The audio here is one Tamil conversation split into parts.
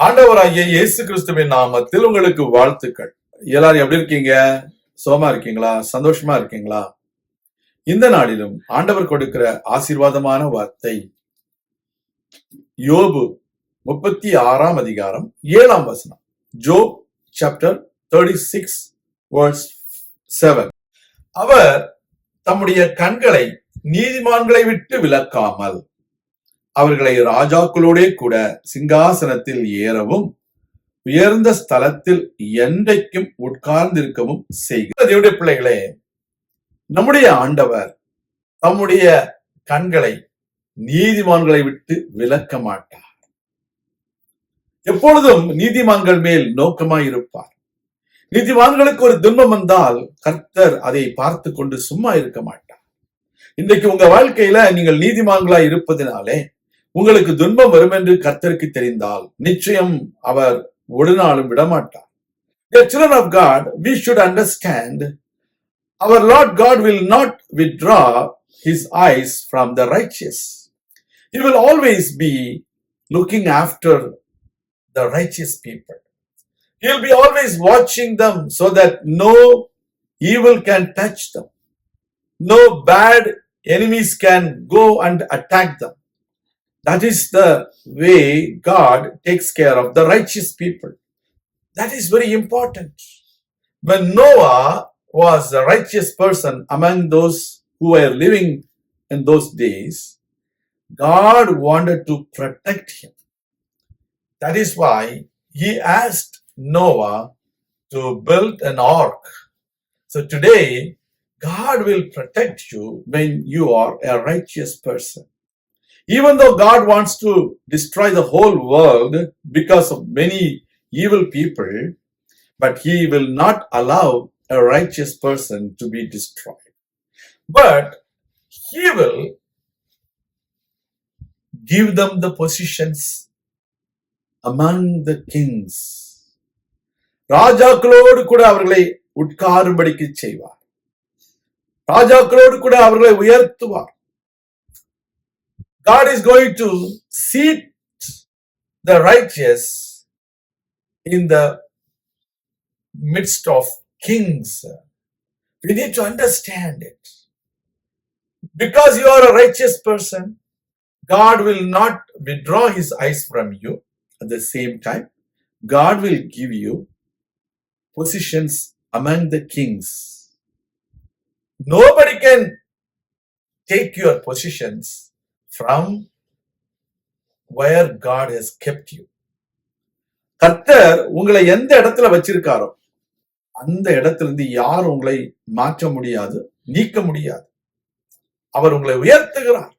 ஆண்டவராகிய இயேசு கிறிஸ்துவின் நாமத்தில் உங்களுக்கு வாழ்த்துக்கள். எல்லாரும் எப்படி இருக்கீங்க? சோமா இருக்கீங்களா? சந்தோஷமா இருக்கீங்களா? இந்த நாளிலும் ஆண்டவர் கொடுக்கிற ஆசீர்வாதமான வார்த்தை யோபு 36 அதிகாரம் 7 வசனம். ஜோப் சாப்டர் 36 verse 7. அவர் தம்முடைய கண்களை நீதிமான்களை விட்டு விலக்காமல் அவர்களை ராஜாக்களோடே கூட சிங்காசனத்தில் ஏறவும் உயர்ந்த ஸ்தலத்தில் என்றைக்கும் உட்கார்ந்திருக்கவும் செய்கிறார். தேவனுடைய பிள்ளைகளே, நம்முடைய ஆண்டவர் தம்முடைய கண்களை நீதிமான்களை விட்டு விலக்க மாட்டார். எப்பொழுதும் நீதிமான்கள் மேல் நோக்கமாய் இருப்பார். நீதிமான்களுக்கு ஒரு துன்பம் வந்தால் கர்த்தர் அதை பார்த்து கொண்டு சும்மா இருக்க மாட்டார். இன்றைக்கு உங்க வாழ்க்கையில நீங்கள் நீதிமான்களாய் இருப்பதினாலே உங்களுக்கு துன்பம் வரும் என்று கர்த்தருக்கு தெரிந்தால் நிச்சயம் அவர் ஒரு நாளும் விடமாட்டார். Dear children of God, we should understand our Lord God will not withdraw his eyes from the righteous. He will always be looking after the righteous people. He will be always watching them so that no evil can touch them. No bad enemies can go and attack them. That is the way God takes care of the righteous people. That is very important. When Noah was a righteous person among those who were living in those days, God wanted to protect him. That is why he asked Noah to build an ark. So today, God will protect you when you are a righteous person. Even though God wants to destroy the whole world because of many evil people, but he will not allow a righteous person to be destroyed. But he will give them the positions among the kings. ராஜாக்களோடு கூட அவர்களை உட்காரும்படிக்கு செய்வார். ராஜாக்களோடு கூட அவர்களை உயர்த்துவார். God is going to seat the righteous in the midst of kings. We need to understand it. Because you are a righteous person, God will not withdraw his eyes from you. At the same time, God will give you positions among the kings. Nobody can take your positions from where God has kept you. கர்த்தர் உங்களை எந்த இடத்துல வச்சிருக்காரோ அந்த இடத்திலிருந்து யாரும் உங்களை மாற்ற முடியாது, நீக்க முடியாது. அவர் உங்களை உயர்த்துகிறார்.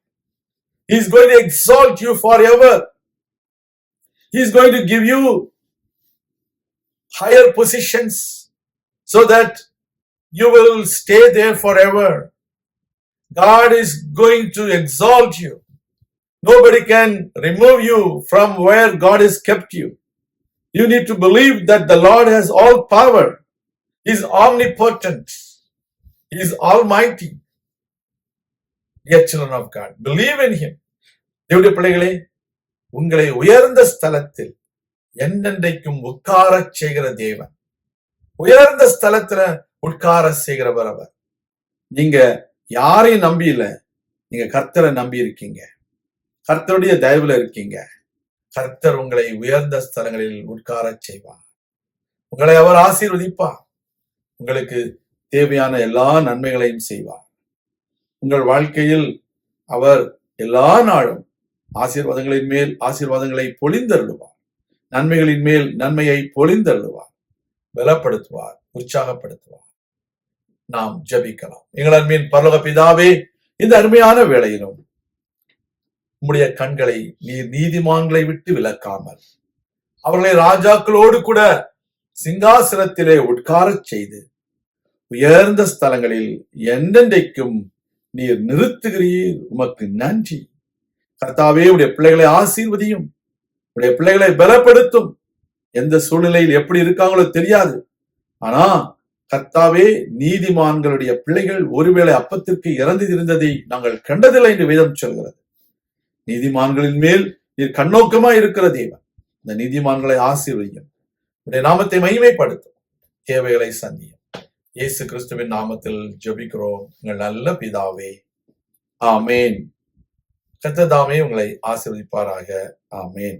He is going to exalt you forever. He is going to give you higher positions so that you will stay there forever. God is going to exalt you. Nobody can remove you from where God has kept you. You need to believe that the Lord has all power. He is omnipotent. He is almighty. Dear children of God, believe in him. தேவனுடைய பிள்ளைகளே, உங்களை உயர்ந்த ஸ்தலத்தில் என்னென்றைக்கும் உட்கார செய்கிற தேவன், உயர்ந்த ஸ்தலத்துல உட்கார செய்கிறவர் அவர். நீங்க யாரையும் நம்பி இல்ல, நீங்க கர்த்தரை நம்பி இருக்கீங்க. கர்த்தருடைய தயவுல இருக்கீங்க. கர்த்தர் உங்களை உயர்ந்த ஸ்தலங்களில் உட்கார செய்வார். உங்களை அவர் ஆசீர்வதிப்பார். உங்களுக்கு தேவையான எல்லா நன்மைகளையும் செய்வார். உங்கள் வாழ்க்கையில் அவர் எல்லா நாளும் ஆசீர்வாதங்களின் மேல் ஆசீர்வாதங்களை பொழிந்தருளுவார். நன்மைகளின் மேல் நன்மையை பொழிந்தருளுவார். பலப்படுத்துவார், உற்சாகப்படுத்துவார். நாம் ஜெபிக்கலாம். எங்கள் அன்பின் பரலோக பிதாவே, இந்த அருமையான வேளையிலும் உம்முடைய கண்களை நீர் நீதிமான்களை விட்டு விலக்காமல் அவர்களை ராஜாக்களோடு கூட சிங்காசனத்திலே உட்காரச் செய்து உயர்ந்த ஸ்தலங்களில் என்றென்றைக்கும் நீர் நிறுத்துகிறீர். உமக்கு நன்றி. கர்த்தாவே, உடைய பிள்ளைகளை ஆசீர்வதியும். உடைய பிள்ளைகளை பலப்படுத்தும். எந்த சூழ்நிலையில் எப்படி இருக்காங்களோ தெரியாது. ஆனா கர்த்தாவே, நீதிமான்களுடைய பிள்ளைகள் ஒருவேளை அப்பத்திற்கு இறந்து இருந்ததை நாங்கள் கண்டதில்லை என்று வேதம் சொல்கிறது. நீதிமான்களின் மேல் நீர் கண்ணோக்கமா இருக்கிற தேவன். இந்த நீதிமான்களை ஆசீர்வதியும், உடைய நாமத்தை மகிமைப்படுத்தும், தேவைகளை சந்தியும். இயேசு கிறிஸ்துவின் நாமத்தில் ஜெபிக்கிறோம் எங்கள் நல்ல பிதாவே, ஆமேன். கர்த்தர் தாமே உங்களை ஆசீர்வதிப்பாராக. ஆமேன்.